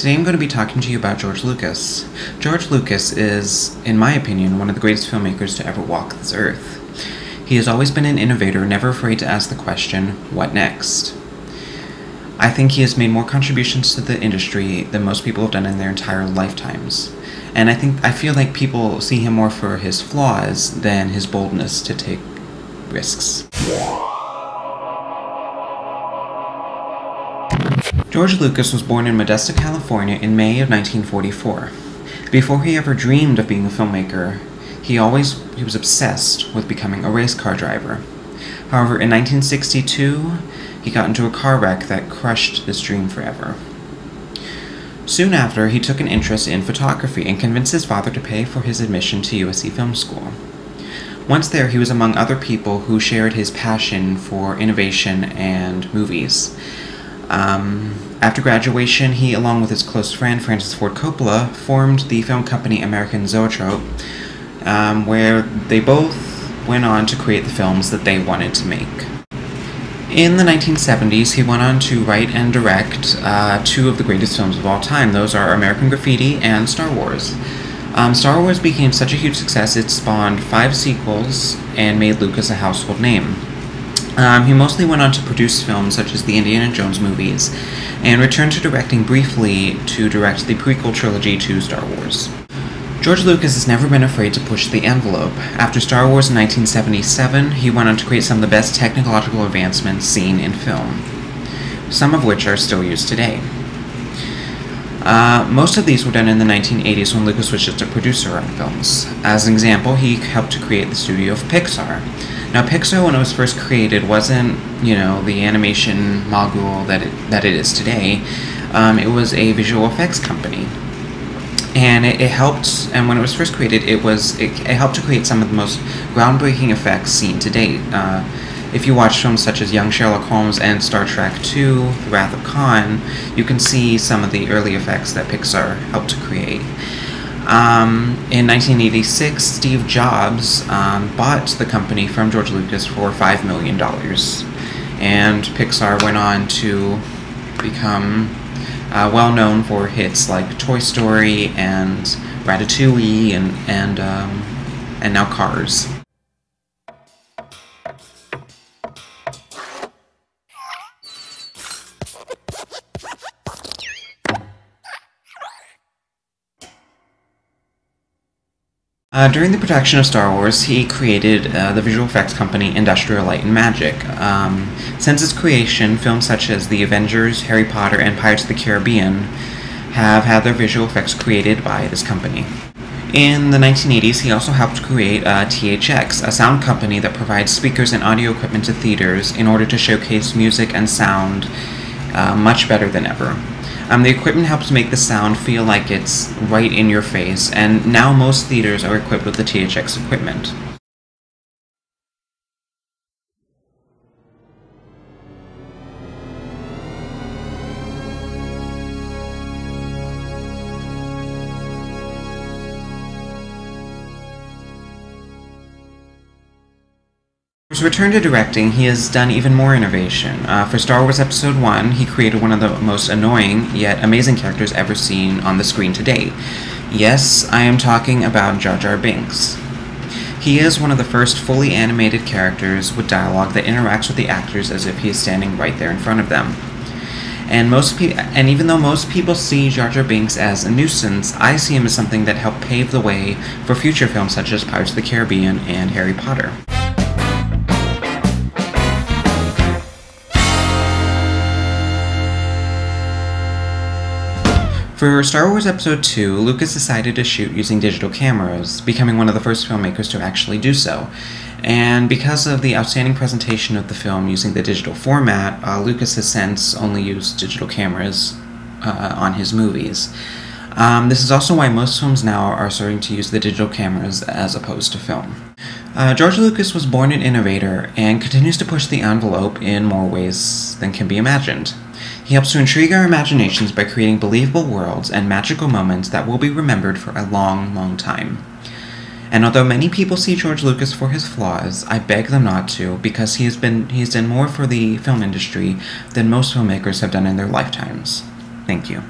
Today I'm going to be talking to you about George Lucas. George Lucas is, in my opinion, one of the greatest filmmakers to ever walk this earth. He has always been an innovator, never afraid to ask the question, what next? I think he has made more contributions to the industry than most people have done in their entire lifetimes. And I feel like people see him more for his flaws than his boldness to take risks. George Lucas was born in Modesto, California in May of 1944. Before he ever dreamed of being a filmmaker, he was obsessed with becoming a race car driver. However, in 1962, he got into a car wreck that crushed this dream forever. Soon after, he took an interest in photography and convinced his father to pay for his admission to USC Film School. Once there, he was among other people who shared his passion for innovation and movies. After graduation, he, along with his close friend Francis Ford Coppola, formed the film company American Zoetrope, where they both went on to create the films that they wanted to make. In the 1970s, he went on to write and direct two of the greatest films of all time. Those are American Graffiti and Star Wars. Star Wars became such a huge success, it spawned 5 sequels and made Lucas a household name. He mostly went on to produce films such as the Indiana Jones movies, and returned to directing briefly to direct the prequel trilogy to Star Wars. George Lucas has never been afraid to push the envelope. After Star Wars in 1977, he went on to create some of the best technological advancements seen in film, some of which are still used today. Most of these were done in the 1980s when Lucas was just a producer on films. As an example, he helped to create the studio of Pixar. Now, Pixar, when it was first created, wasn't, the animation mogul that it is today. It was a visual effects company. And it helped, and when it was first created, it helped to create some of the most groundbreaking effects seen to date. If you watch films such as Young Sherlock Holmes and Star Trek II, The Wrath of Khan, you can see some of the early effects that Pixar helped to create. In 1986, Steve Jobs bought the company from George Lucas for $5 million. And Pixar went on to become well known for hits like Toy Story and Ratatouille and now Cars. During the production of Star Wars, he created the visual effects company Industrial Light and Magic. Since its creation, films such as The Avengers, Harry Potter, and Pirates of the Caribbean have had their visual effects created by this company. In the 1980s, he also helped create THX, a sound company that provides speakers and audio equipment to theaters in order to showcase music and sound much better than ever. The equipment helps make the sound feel like it's right in your face, and now most theaters are equipped with the THX equipment. For his return to directing, he has done even more innovation. For Star Wars Episode I, he created one of the most annoying, yet amazing characters ever seen on the screen to date. Yes, I am talking about Jar Jar Binks. He is one of the first fully animated characters with dialogue that interacts with the actors as if he is standing right there in front of them. And even though most people see Jar Jar Binks as a nuisance, I see him as something that helped pave the way for future films such as Pirates of the Caribbean and Harry Potter. For Star Wars Episode II, Lucas decided to shoot using digital cameras, becoming one of the first filmmakers to actually do so. And because of the outstanding presentation of the film using the digital format, Lucas has since only used digital cameras on his movies. This is also why most films now are starting to use the digital cameras as opposed to film. George Lucas was born an innovator and continues to push the envelope in more ways than can be imagined. He helps to intrigue our imaginations by creating believable worlds and magical moments that will be remembered for a long, long time. And although many people see George Lucas for his flaws, I beg them not to, because he's done more for the film industry than most filmmakers have done in their lifetimes. Thank you.